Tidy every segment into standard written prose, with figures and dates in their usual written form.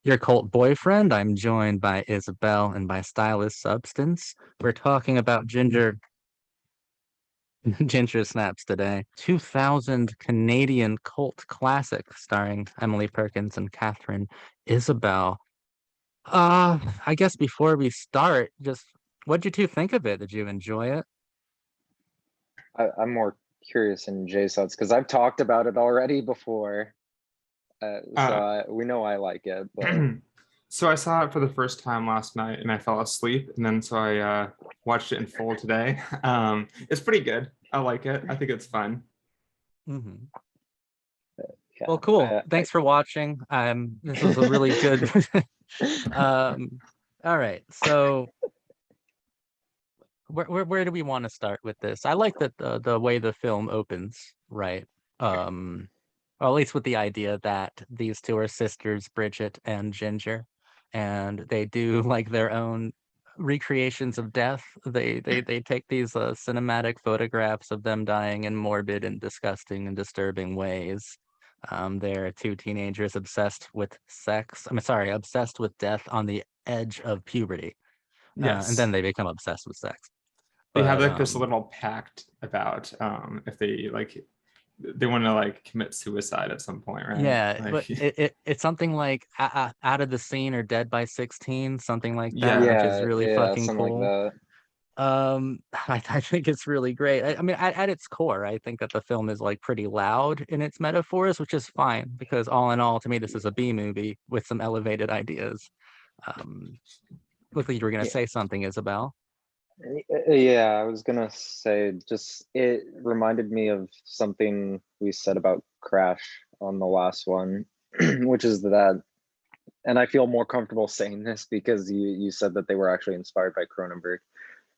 Your cult boyfriend. I'm joined by Isabel and by Stylist Substance. We're talking about Ginger Snaps today. 2000 Canadian cult classic starring Emily Perkins and Catherine Isabel. I guess before we start, just what did you two think of it? Did you enjoy it? I'm more curious in Jay's thoughts because I've talked about it already before. So Uh, we know I like it, but so I saw it for the first time last night and I fell asleep, and then so I watched it in full today. It's pretty good. I like it. I think it's fun. Hmm. yeah, Well, cool. Thanks for watching. This was a really good. um, all right. So where do we want to start with this? I like that the way the film opens, right? Or at least with the idea that these two are sisters, Bridget and Ginger, and they do like their own recreations of death. They take these cinematic photographs of them dying in morbid and disgusting and disturbing ways. They're two teenagers obsessed with sex. I'm sorry, obsessed with death on the edge of puberty. And then Yes. they become obsessed with sex. They have But like this little pact about if they want to like commit suicide at some point, right? yeah, but Like it's something like Out of the Scene or Dead by 16, something like that, yeah. which is yeah, really yeah, fucking something like cool. that. I think it's really great. I mean, at its core, I think that the film is like pretty loud in its metaphors, which is fine because all in all, to me, this is a B movie with some elevated ideas. Um, Looked like you were gonna Yeah, say something, Isabel. yeah. I was gonna say, just it reminded me of something we said about Crash on the last one, which is that, and I feel more comfortable saying this because you said that they were actually inspired by Cronenberg.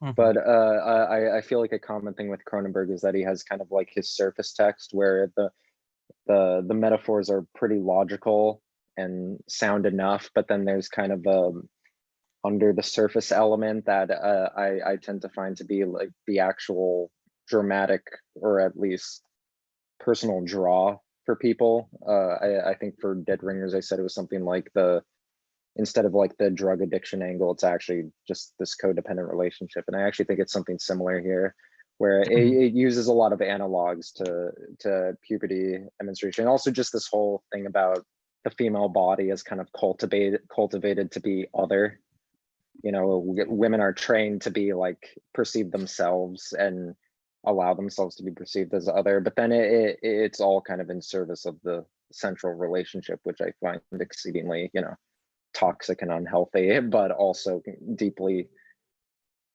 Hmm. But I feel like a common thing with Cronenberg is that he has kind of like his surface text where the metaphors are pretty logical and sound enough, but then there's kind of under the surface element that I tend to find to be like the actual dramatic or at least personal draw for people. I think for Dead Ringers, I said it was something like the instead of like the drug addiction angle, it's actually just this codependent relationship. And I actually think it's something similar here, where it uses a lot of analogs to puberty demonstration. And also just this whole thing about the female body is kind of cultivated to be other. You know, women are trained to be like perceive themselves and allow themselves to be perceived as other, but then it's all kind of in service of the central relationship, which I find exceedingly, toxic and unhealthy, but also deeply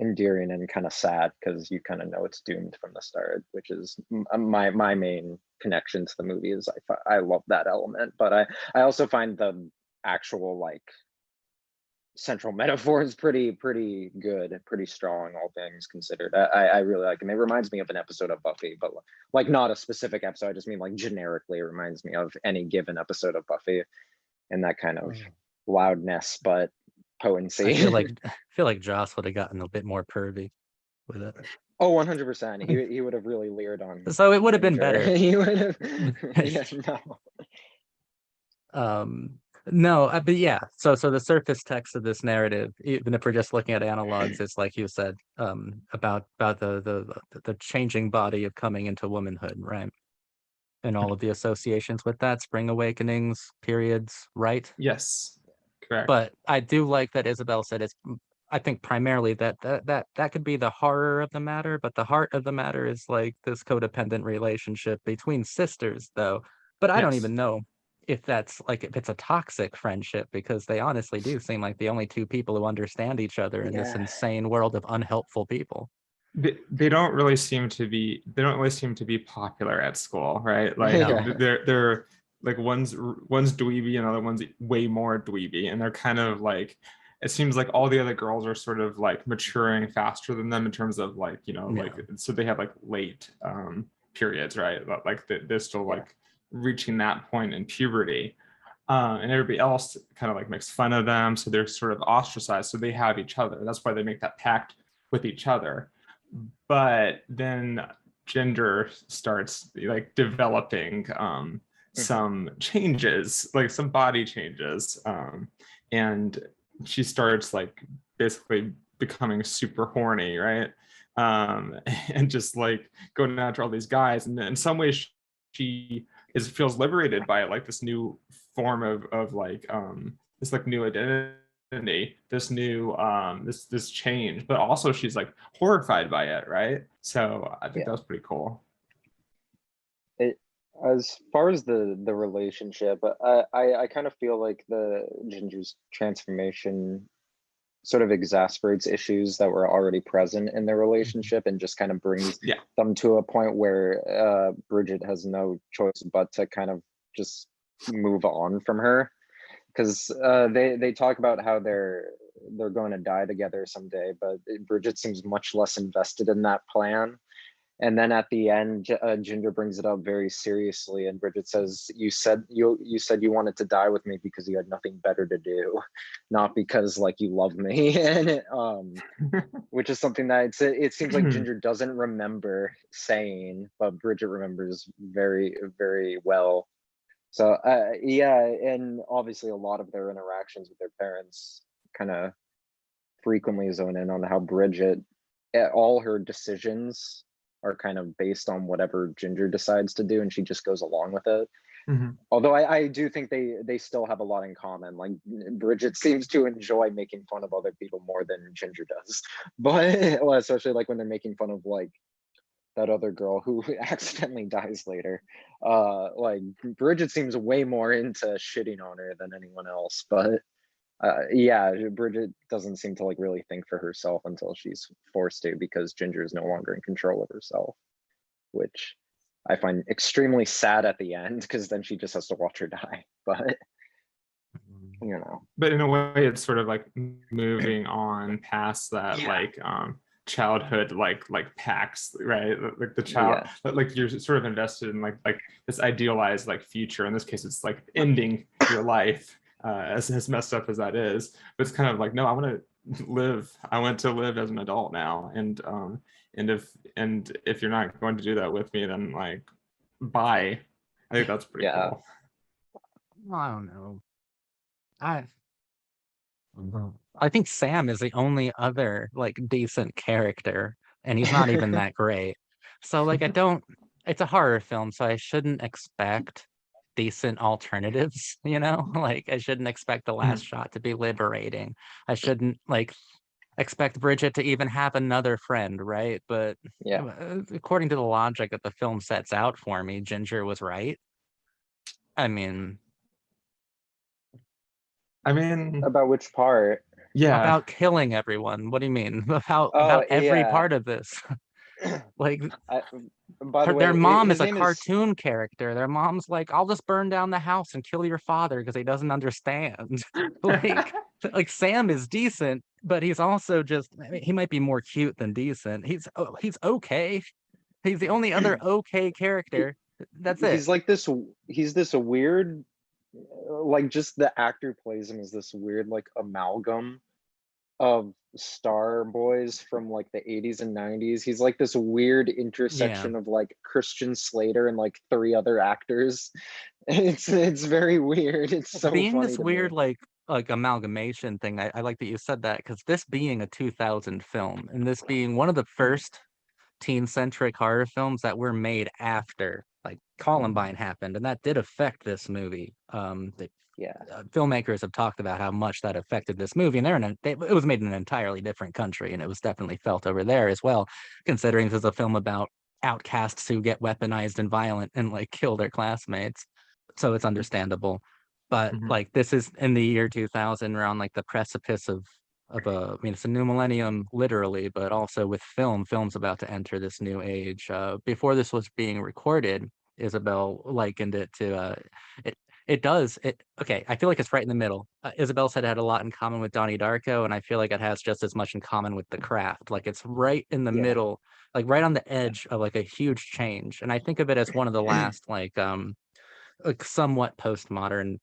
endearing and kind of sad because you kind of know it's doomed from the start, which is my main connection to the movie. Is I love that element, but I also find the actual like central metaphor is pretty good, pretty strong, all things considered. I really like him. It reminds me of an episode of Buffy, but like not a specific episode. I just mean like generically, it reminds me of any given episode of Buffy and that kind of loudness, but I potency. feel like I feel like Joss would have gotten a bit more pervy with it. Oh, 100%. He would have really leered on So it would have been Ginger. better. He would have, yeah, no. Um, no, but yeah. So the surface text of this narrative, even if we're just looking at analogs, it's like you said, about the changing body of coming into womanhood, right? And all of the associations with that, spring awakenings, periods, right? Yes. Correct. But I do like that Isabel said it's I think primarily that could be the horror of the matter, but the heart of the matter is like this codependent relationship between sisters, though. But I don't Yes. even know if that's like if it's a toxic friendship because they honestly do seem like the only two people who understand each other in this Yeah. insane world of unhelpful people. They don't really seem to be popular at school, right? Like No. Yeah. they're like one's dweeby and other one's way more dweeby, and they're kind of like it seems like all the other girls are sort of like maturing faster than them in terms of like like Yeah. so they have like late periods, right? Like they're still Yeah. like reaching that point in puberty. And everybody else kind of like makes fun of them, so they're sort of ostracized, so they have each other. That's why they make that pact with each other. But then Ginger starts like developing some changes, like some body changes, and she starts like basically becoming super horny, right? And just like going after all these guys, and in some ways she feels liberated by like this new form of like this like new identity, this new this change, but also she's like horrified by it, right? So I think that was pretty cool. As far as the relationship, I kind of feel like the Ginger's transformation sort of exasperates issues that were already present in their relationship and just kind of brings them to a point where Bridget has no choice but to kind of just move on from her, because they talk about how they're going to die together someday, but Bridget seems much less invested in that plan. And then at the end, Ginger brings it up very seriously, and Bridget says, "You said you wanted to die with me because you had nothing better to do, not because like you love me." And which is something that it seems like Ginger doesn't remember saying, but Bridget remembers very, very well. So yeah, and obviously a lot of their interactions with their parents kind of frequently zone in on how Bridget, all her decisions are kind of based on whatever Ginger decides to do, and she just goes along with it. Although I do think they still have a lot in common. Like Bridget seems to enjoy making fun of other people more than Ginger does, but well, especially like when they're making fun of like that other girl who accidentally dies later. Like Bridget seems way more into shitting on her than anyone else, but yeah, Bridget doesn't seem to like really think for herself until she's forced to, because Ginger is no longer in control of herself, which I find extremely sad at the end, because then she just has to watch her die. But you know, but in a way it's sort of like moving on past that like childhood like pacts, right? Like the child, like you're sort of invested in like this idealized like future. In this case it's like ending your life, as messed up as that is, but it's kind of like, no, I want to live as an adult now, and if you're not going to do that with me, then like bye. I think that's pretty cool. I don't know. I think Sam is the only other like decent character, and he's not even that great. So like it's a horror film, so I shouldn't expect decent alternatives, you know? Like I shouldn't expect the last shot to be liberating. I shouldn't like expect Bridget to even have another friend, right? But according to the logic that the film sets out for me, Ginger was right. I mean, about which part? about killing everyone. What do you mean? About every part of this. Like, by the way, their mom his is a name cartoon character. Their mom's like, "I'll just burn down the house and kill your father because he doesn't understand." like Sam is decent, but he's also just, I mean, he might be more cute than decent. He's okay. He's the only other okay character. That's it. He's like this. He's this weird, like just the actor plays him as this weird like amalgam of star boys from like the 80s and 90s. He's like this weird intersection of like Christian Slater and like 3 other actors. It's very weird. It's so being funny this weird like amalgamation thing. I like that you said that, because this being a 2000 film, and this being one of the first teen-centric horror films that were made after like Columbine happened, and that did affect this movie. Filmmakers have talked about how much that affected this movie, and it was made in an entirely different country, and it was definitely felt over there as well, considering this is a film about outcasts who get weaponized and violent and like kill their classmates. So it's understandable. But like this is in the year 2000, we're on like the precipice of I mean, it's a new millennium literally, but also with film's about to enter this new age. Before this was being recorded, Isabel likened it to okay, I feel like it's right in the middle. Isabel said it had a lot in common with Donnie Darko, and I feel like it has just as much in common with The Craft. Like it's right in the middle, like right on the edge of like a huge change. And I think of it as one of the last like somewhat postmodern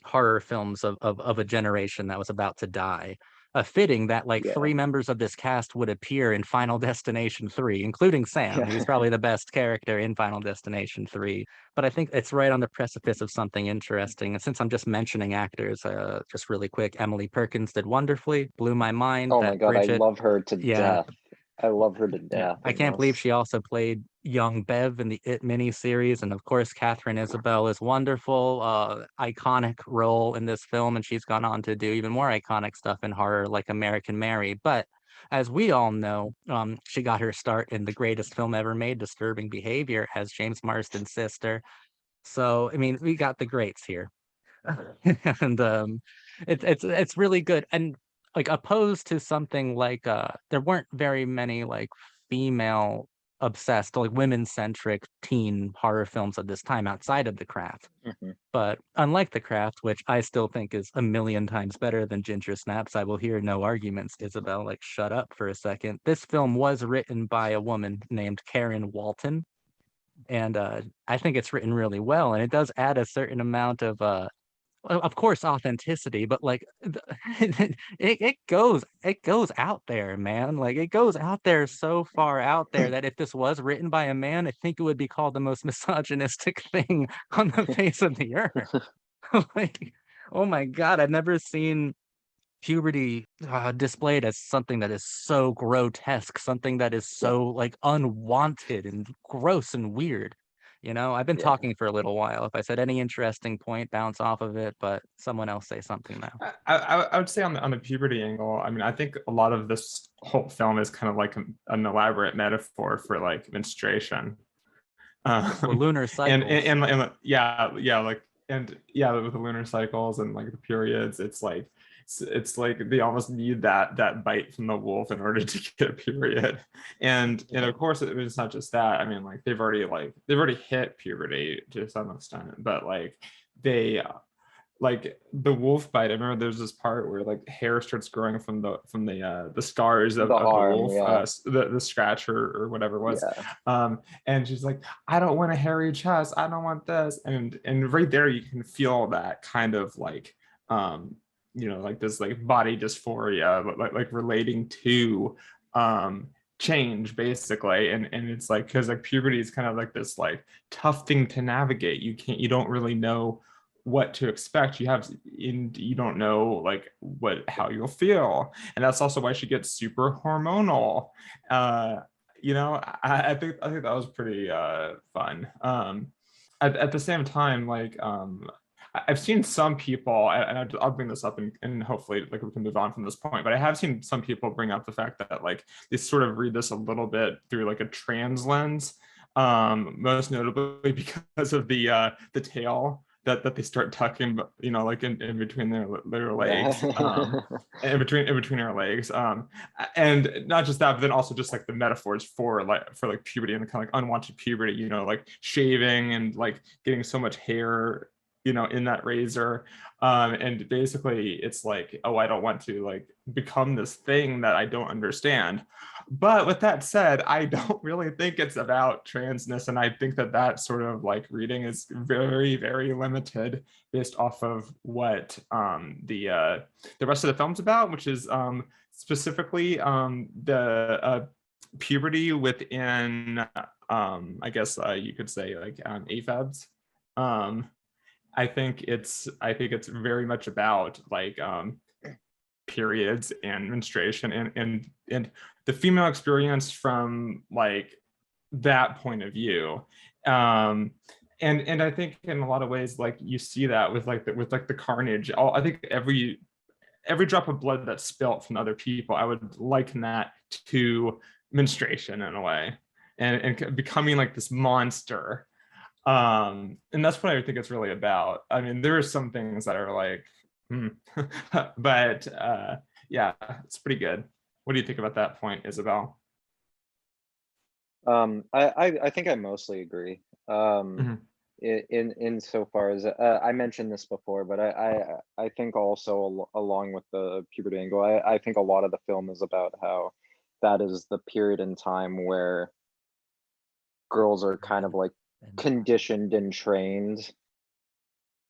horror films of a generation that was about to die. fitting that like Yeah. 3 members of this cast would appear in Final Destination 3, including Sam. Yeah. He's probably the best character in Final Destination 3. But I think it's right on the precipice of something interesting. And since I'm just mentioning actors, just really quick, Emily Perkins did wonderfully, blew my mind Oh my that God, I Bridget, love her to yeah, death. I love her to yeah, death I in can't believe this. she also played young Bev in the It miniseries, and of course, Catherine Isabel is wonderful, iconic role in this film, and she's gone on to do even more iconic stuff in horror, like American Mary. But as we all know, she got her start in the greatest film ever made, Disturbing Behavior, as James Marsden's sister. So, I mean, we got the greats here. And it's really good, and like opposed to something like there weren't very many like female obsessed, like women centric teen horror films of this time outside of The Craft. Mhm. But unlike The Craft, which I still think is a million times better than Ginger Snaps, I will hear no arguments, Isabel. Like, shut up for a second. This film was written by a woman named Karen Walton, and I think it's written really well, and it does add a certain amount of well, of course, authenticity, but like it goes out there, man. Like it goes out there so far out there that if this was written by a man, I think it would be called the most misogynistic thing on the face of the earth. Like, oh my God, I've never seen puberty displayed as something that is so grotesque, something that is Yeah. so like unwanted and gross and weird. I've been Yeah. talking for a little while. If I said any interesting point, bounce off of it, but someone else say something now. I would say on the puberty angle, I mean, I think a lot of this whole film is kind of like an elaborate metaphor for like menstruation. Or lunar cycles. And yeah, like, and yeah, with the lunar cycles and like the periods, it's like they almost need that bite from the wolf in order to get a period. And of course it's not just that. I mean, like they've already hit puberty to some extent, but like they like the wolf bite. I remember there's this part where like hair starts growing from the scars of The the arm, wolf, yeah. the scratch or whatever it was. Yeah. And she's like, I don't want a hairy chest, I don't want this. And right there you can feel that kind of like like this like body dysphoria, like relating to change basically. And it's like, because like puberty is kind of like this like tough thing to navigate. You don't really know what to expect. You don't know like how you'll feel, and that's also why she gets super hormonal. I think that was pretty fun. At the same time, like I've seen some people, and I'll bring this up, and hopefully like we can move on from this point, but I have seen some people bring up the fact that like they sort of read this a little bit through like a trans lens, most notably because of the tail that they start tucking, like in between their legs, Yeah. in between our legs, and not just that, but then also just like the metaphors for like puberty and kind of like unwanted puberty, like shaving and like getting so much hair, in that razor, and basically it's like, oh, I don't want to like become this thing that I don't understand. But with that said, I don't really think it's about transness, and I think that sort of like reading is very, very limited based off of what the rest of the film's about, which is specifically the puberty within I guess you could say like AFABs. I think it's very much about like periods and menstruation and the female experience from like that point of view. And I think in a lot of ways, like you see that with the carnage. I think every drop of blood that's spilt from other people, I would liken that to menstruation in a way, and becoming like this monster. And that's what I think it's really about. I mean, there are some things that are like but yeah, it's pretty good. What do you think about that point, Isabel? I think I mostly agree. Mhm. In so far as I mentioned this before, but I think also along with the puberty angle, I think a lot of the film is about how that is the period in time where girls are kind of like conditioned and trained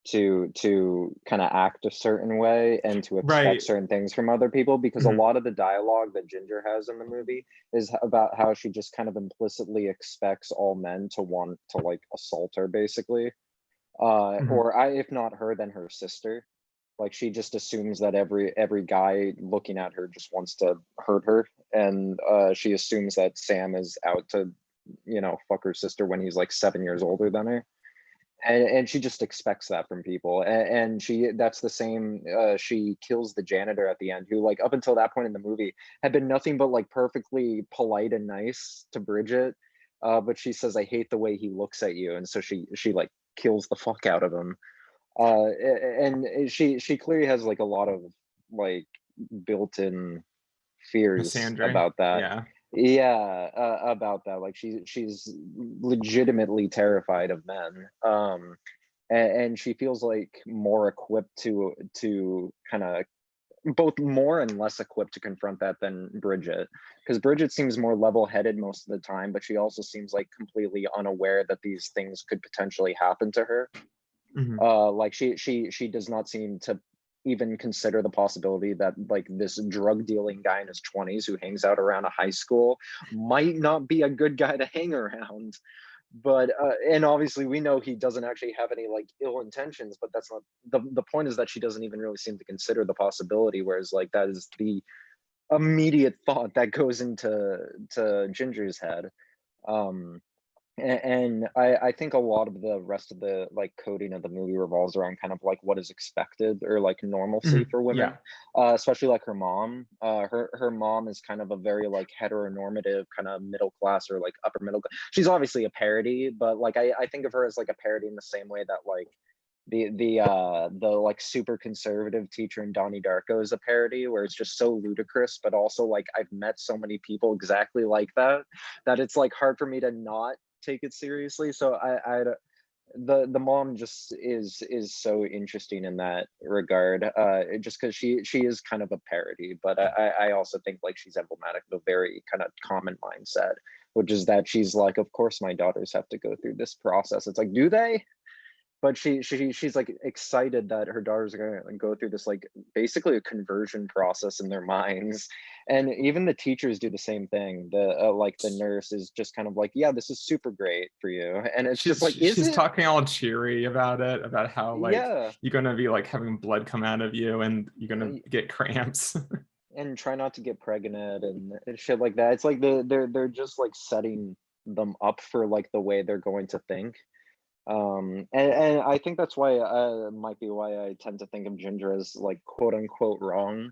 to kind of act a certain way and to expect Right. certain things from other people, because a Mhm. lot of the dialogue that Ginger has in the movie is about how she just kind of implicitly expects all men to want to like assault her, basically. Mhm. Or I, if not her, then her sister. Like she just assumes that every guy looking at her just wants to hurt her, and she assumes that Sam is out to, fuck her sister when he's like 7 years older than her, and she just expects that from people, and she that's the same. She kills the janitor at the end, who like up until that point in the movie had been nothing but like perfectly polite and nice to Bridget, but she says, "I hate the way he looks at you," and so she like kills the fuck out of him. And she clearly has like a lot of like built-in fears Cassandra. about that. Yeah. Yeah, about that. Like she's legitimately terrified of men. And she feels like more equipped to kind of both more and less equipped to confront that than Bridget, because Bridget seems more level-headed most of the time, but she also seems like completely unaware that these things could potentially happen to her. Mhm. Like she does not seem to even consider the possibility that like this drug dealing guy in his 20s who hangs out around a high school might not be a good guy to hang around. But and obviously we know he doesn't actually have any like ill intentions, but that's not the point. Is that she doesn't even really seem to consider the possibility, whereas like that is the immediate thought that goes into Ginger's head. um and I think a lot of the rest of the like coding of the movie revolves around kind of like what is expected or like normalcy Mhm. for women, Yeah. especially like her mom. Her mom is kind of a very like heteronormative kind of middle class or like upper middle. She's obviously a parody, but like I think of her as like a parody in the same way that like the like super conservative teacher in Donnie Darko is a parody, where it's just so ludicrous, but also like I've met so many people exactly like that, that it's like hard for me to not take it seriously. So the mom just is so interesting in that regard, just because she is kind of a parody, but I also think like she's emblematic of a very kind of common mindset, which is that she's like, of course my daughters have to go through this process. It's like, do they? But she's like excited that her daughters are gonna like, go through this like basically a conversion process in their minds. And even the teachers do the same thing. The like the nurse is just kind of like, yeah, this is super great for you, and it's just like, is She's it? talking all cheery about it, about how like Yeah. you're gonna be like having blood come out of you and you're gonna y- get cramps. and try not to get pregnant and shit like that. It's like they're just like setting them up for like the way they're going to think. And I think that's why might be why I tend to think of Ginger as like quote unquote wrong.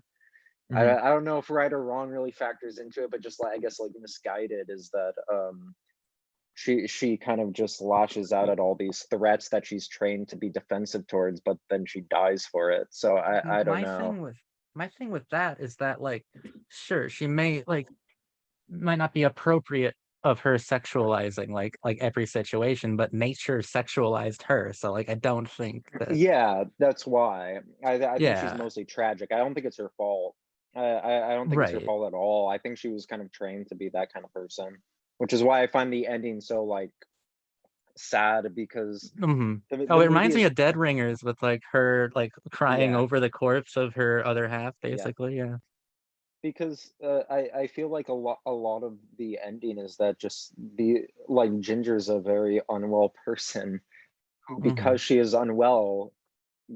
Mhm. I don't know if right or wrong really factors into it, but just like I guess like misguided is that she kind of just lashes out at all these threats that she's trained to be defensive towards, but then she dies for it. So I don't My know. thing with that is that like, sure, she may like might not be appropriate of her sexualizing like every situation, but nature sexualized her. So like I don't think that, Yeah, that's why I think she's yeah, mostly tragic. I don't think it's her fault. I don't think it's her right. fault at all. I think she was kind of trained to be that kind of person, which is why I find the ending so like sad, because Mhm. Oh, the it movie reminds me is of Dead Ringers with like her like crying yeah, over the corpse of her other half, yeah, basically. Yeah. because I feel like a lot of the ending is that just the like Ginger's a very unwell person who, because Hmm. she is unwell,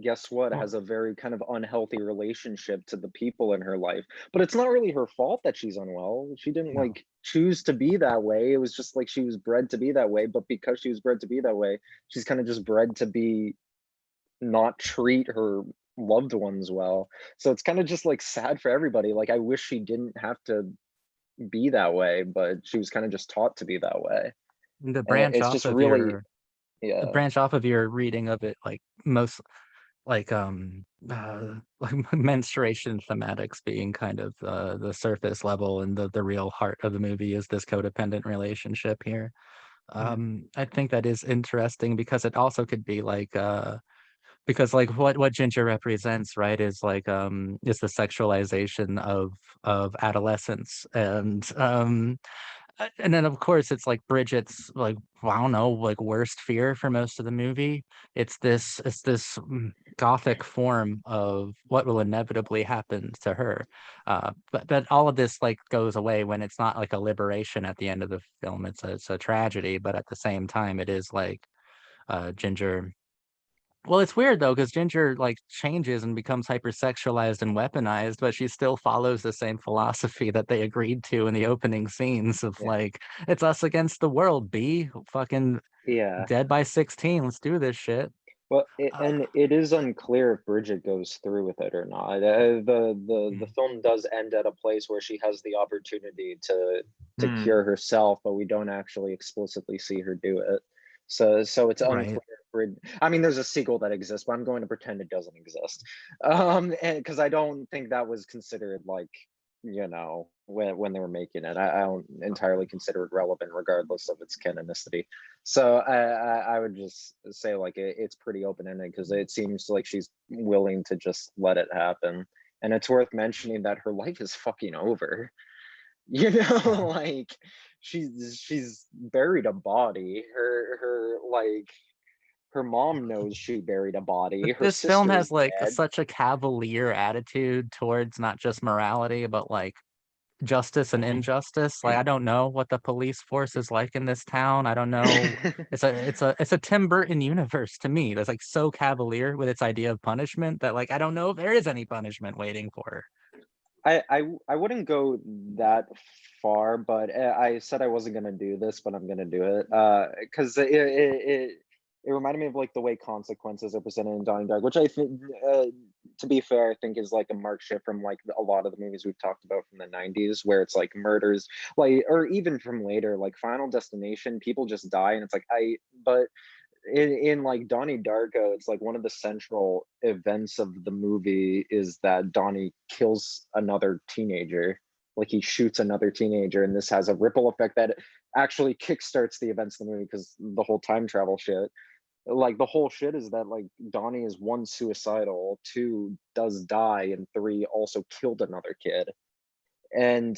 guess what, Well, has a very kind of unhealthy relationship to the people in her life. But it's not really her fault that she's unwell. She didn't No. like choose to be that way. It was just like she was bred to be that way. But because she was bred to be that way, she's kind of just bred to be not treat her loved ones well. So it's kind of just like sad for everybody. Like I wish she didn't have to be that way, but she was kind of just taught to be that way. The And branch it's off just of really your yeah. reading of it, like most like like menstruation thematics being kind of the surface level, and the real heart of the movie is this codependent relationship here. mhm. I think that is interesting because it also could be like because like what Ginger represents, right, is the sexualization of adolescence, and And then of course it's like Bridget's like, I don't know, like worst fear for most of the movie. It's this gothic form of what will inevitably happen to her. But all of this like goes away when it's not like a liberation at the end of the film. It's a tragedy, but at the same time it is like Ginger. Well, it's weird though, because Ginger like changes and becomes hypersexualized and weaponized, but she still follows the same philosophy that they agreed to in the opening scenes of Yeah. like, it's us against the world, B. Fucking Yeah. dead by 16. Let's do this shit. Well, Uh, and it is unclear if Bridget goes through with it or not. The film does end at a place where she has the opportunity to Hmm. cure herself, but we don't actually explicitly see her do it. So it's right. unclear. I mean, there's a sequel that exists, but I'm going to pretend it doesn't exist, and because I don't think that was considered like, when they were making it. I don't entirely consider it relevant, regardless of its canonicity. So I would just say like it's pretty open ended because it seems like she's willing to just let it happen. And it's worth mentioning that her life is fucking over. Yeah. Like she's buried a body. Her like her mom knows she buried a body. But Her this film sister is has like dead. such a cavalier attitude towards not just morality, but like justice and injustice. Like I don't know what the police force is like in this town. I don't know. It's a Tim Burton universe to me. That's like so cavalier with its idea of punishment that like I don't know if there is any punishment waiting for her. I wouldn't go that far, but I said I wasn't gonna do this, but I'm gonna do it. Because it reminded me of like the way consequences are presented in Donnie Dark, which I think, to be fair, I think is like a marked shift from like a lot of the movies we've talked about from the '90s, where it's like murders, like, or even from later, like Final Destination, people just die, and it's like but in like Donnie Darko, it's like one of the central events of the movie is that Donnie kills another teenager. Like he shoots another teenager, and this has a ripple effect that actually kickstarts the events of the movie because the whole time travel shit. Like the whole shit is that like Donnie is one suicidal, two does die, and three also killed another kid. And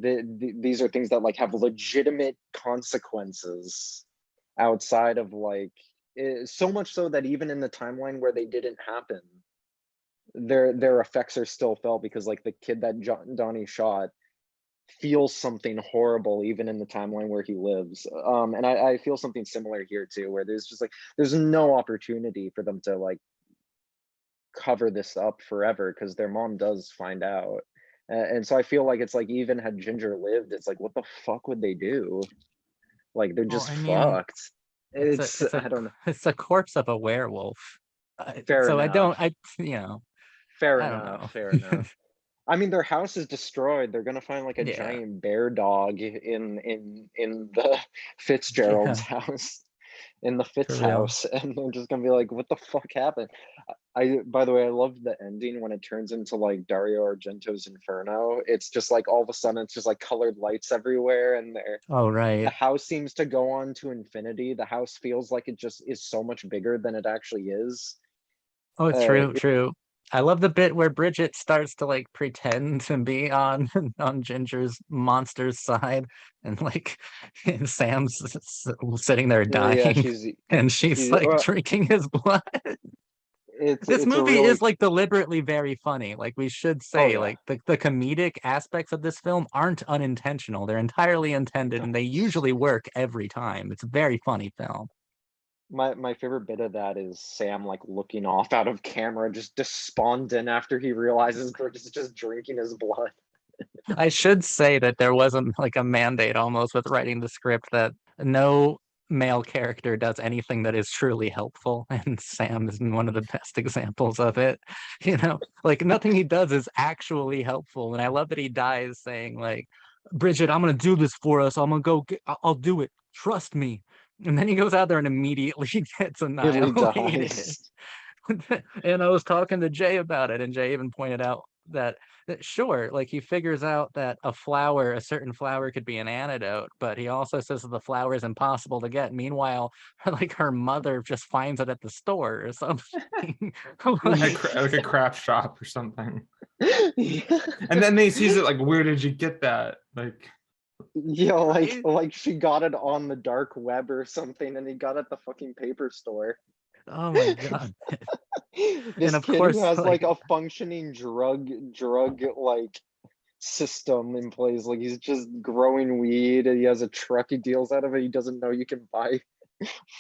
these are things that like have legitimate consequences outside of like so much so that even in the timeline where they didn't happen, their effects are still felt because like the kid that Donnie shot feels something horrible even in the timeline where he lives. And I feel something similar here too, where there's just like there's no opportunity for them to like cover this up forever because their mom does find out. And so I feel like it's like even had Ginger lived, it's like what the fuck would they do? Like they're Well, just I mean, fucked. it's a It's it's a I don't know. it's a corpse of a werewolf. Fair So I enough. don't. Fair I don't enough. know. Fair enough. I mean, their house is destroyed. They're gonna find like a Yeah. giant bear dog in the Fitzgerald's Yeah. house, in the For Fitz real. house, and they're just gonna be like, "What the fuck happened?" By the way, I love the ending when it turns into like Dario Argento's Inferno. It's just like all of a sudden it's just like colored lights everywhere, and Oh, the right. house seems to go on to infinity. The house feels like it just is so much bigger than it actually is. Oh, Uh, true, true. I love the bit where Bridget starts to like pretend to be on on Ginger's monster's side, and like and Sam's sitting there yeah, dying, and she's like well, drinking his blood. This it's a movie really is like deliberately very funny. Like we should oh say, yeah. like the comedic aspects of this film aren't unintentional. They're entirely intended, No. and they usually work every time. It's a very funny film. My favorite bit of that is Sam like looking off out of camera, just despondent after he realizes Brooke is just drinking his blood. I should say that there wasn't like a mandate almost with writing the script that no male character does anything that is truly helpful, and Sam is one of the best examples of it. Like nothing he does is actually helpful, and I love that he dies saying like, "Bridget, I'm gonna do this for us. I'm gonna go. I'll do it. Trust me." And then he goes out there and immediately gets Immediately annihilated. dies. And I was talking to Jay about it, and Jay even pointed out that sure, like he figures out that a certain flower could be an antidote, but he also says that the flower is impossible to get. Meanwhile, like her mother just finds it at the store or something. Like, Like a craft shop or something. Yeah. And then they sees it like, where did you get that? Like, Yeah, Right? like she got it on the dark web or something, and he got it at the fucking paper store. Oh my god. And This of kid who course, has like like, a functioning drug like system in place. Like he's just growing weed and he has a truck he deals out of it. He doesn't know you can buy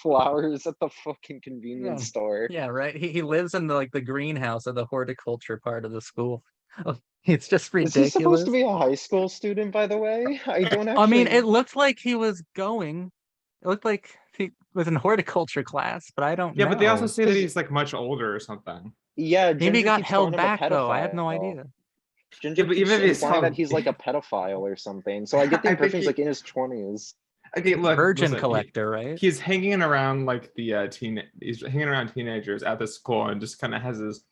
flowers at the fucking yeah, convenience store. yeah, right. He lives in the like the greenhouse of the horticulture part of the school. It's just Is he supposed to ridiculous. be a high school student, by the way? I don't I mean, actually. it looked like he was going. It looked like he was in horticulture class, but I don't Yeah, but they also know. say that Because he's like much older or something. yeah, Maybe he Ginger got keeps calling held him a back though. I have no pedophile. idea. Yeah, Ginger but even keeps if he's implying that held, he's like a pedophile or something. So I get the I think impression he's like in his 20s. okay, look, Virgin listen, collector, right? he's hanging around like the he's hanging around teenagers at the school and just kind of has his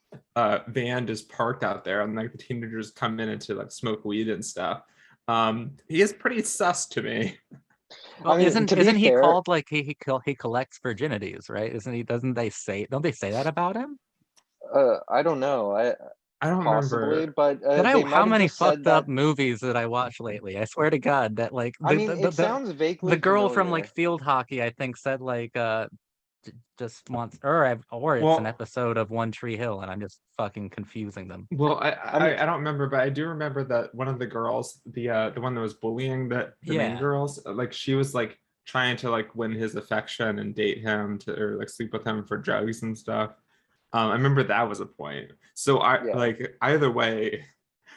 van just parked out there and like the teenagers come in and to like smoke weed and stuff. He is pretty sus to me. Well, I mean, to be isn't he fair, called like he collects virginities, right? Isn't he? Doesn't they say? Don't they say that about him? I don't know. I I don't possibly, remember. but But they how might have many just said fucked that. up movies did I watch lately? I swear to God that like I mean, it sounds the vaguely girl from like familiar. field hockey, I think, said like just wants or it's an Well, episode of One Tree Hill, and I'm just fucking confusing them. well, I mean, I don't remember, but I do remember that one of the girls, the one that was bullying the main Yeah. girls, like she was like trying to like win his affection and date him to or like sleep with him for drugs and stuff. I remember that was a point. So I yeah, like either way,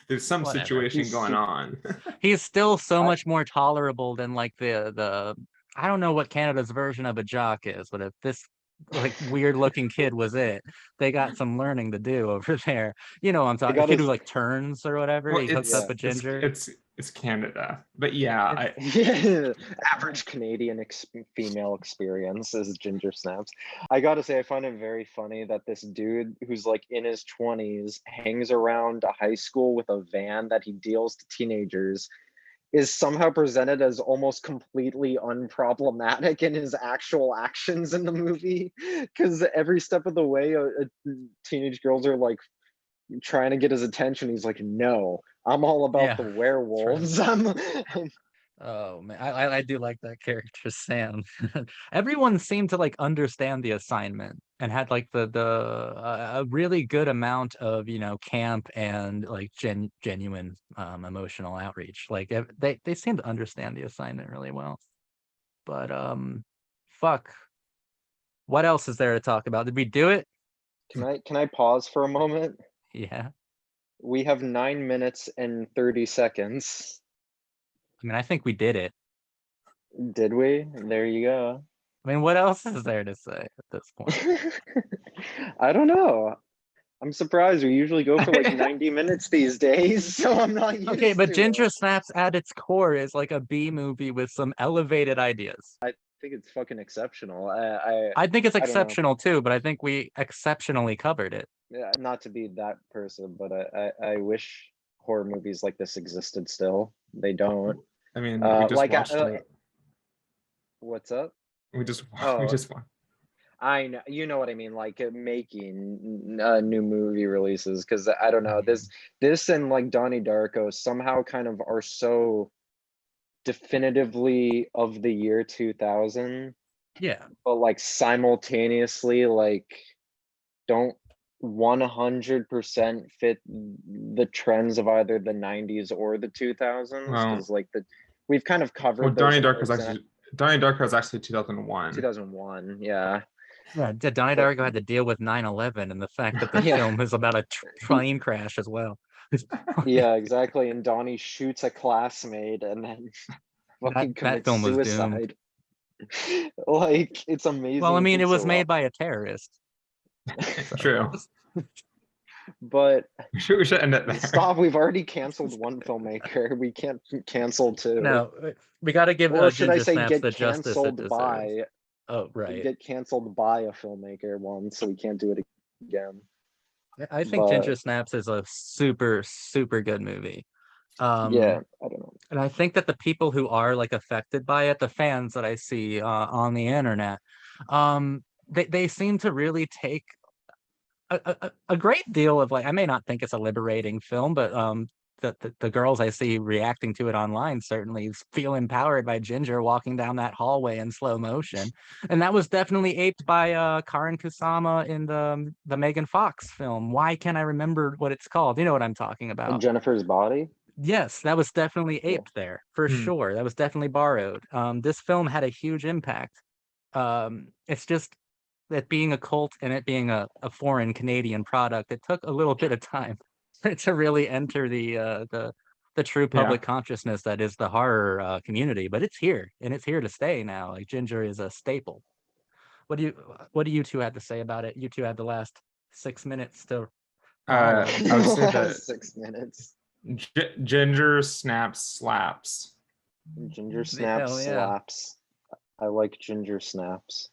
there's some Whatever. situation going on. He's still so I much more tolerable than like the I don't know what Canada's version of a jock is, but if this like weird looking kid was it, they got some learning to do over there. You know what I'm they talking, the got kid who his like turns or whatever, Well, he hooks up yeah. with Ginger. it's Canada, but yeah, It's I Yeah, average Canadian female experience is Ginger Snaps. I gotta say, I find it very funny that this dude who's like in his 20s hangs around a high school with a van that he deals to teenagers is somehow presented as almost completely unproblematic in his actual actions in the movie. Because every step of the way, teenage girls are like trying to get his attention. He's like, no, I'm all about yeah, the that's right. werewolves. Oh man, I do like that character, Sam. Everyone seemed to like understand the assignment and had like a really good amount of camp and like genuine emotional outreach. Like they seem to understand the assignment really well. But fuck, what else is there to talk about? Did we do it? Can I pause for a moment? Yeah. We have 9 minutes and 30 seconds. I mean, I think we did it. Did we? There you go. I mean, what else is there to say at this point? I don't know. I'm surprised. We usually go for like 90 minutes these days, so I'm not Okay, used but to Ginger it. Snaps at its core is like a B movie with some elevated ideas. I think it's fucking exceptional. I think it's I don't know. exceptional too, but I think we exceptionally covered it. Yeah, not to be that person, but I wish horror movies like this existed still. They don't. I mean, we just Like, watched it. what's up? We just we Oh, just I know, you know what I mean, like making new movie releases because I don't know this and like Donnie Darko somehow kind of are so definitively of the year 2000, Yeah. but like simultaneously like don't 100% fit the trends of either the 90s or the 2000s well, because like we've kind of well, covered those Donnie Darko is actually 2001. 2001, yeah. Yeah, Donnie But Darko had to deal with 9/11 and the fact that the yeah. film is about a train crash as well. Yeah, exactly. And Donnie shoots a classmate and then fucking That commits film was doomed. suicide. Like, it's Well, I amazing mean, it to was made watch. by a terrorist. So. True. But We should end it there. stop, we've already canceled one filmmaker. We can't cancel two. No, we got to give Or should I Ginger say Snaps get the justice it canceled deserves. by Oh, right. get canceled by a filmmaker once, so we can't do it again. I think But Ginger Snaps is a super, super good movie. yeah, I don't know. And I think that the people who are like affected by it, the fans that I see on the internet, they seem to really take a great deal of like, I may not think it's a liberating film, but the girls I see reacting to it online certainly feel empowered by Ginger walking down that hallway in slow motion. And that was definitely aped by Karin Kusama in the Megan Fox film. Why can't I remember what it's called? You know what I'm talking about. Jennifer's Body. Yes, that was definitely Yeah. aped there for Hmm. sure. That was definitely borrowed. This film had a huge impact. It's just that being a cult and it being a foreign Canadian product, it took a little bit of time to really enter the true public consciousness that is the horror community. But it's here and it's here to stay now. Like Ginger is a staple. What do you two have to say about it? You two had the last 6 minutes to monologue. I would say that 6 minutes. Ginger snaps slaps. Ginger snaps Hell yeah. slaps. I like ginger snaps.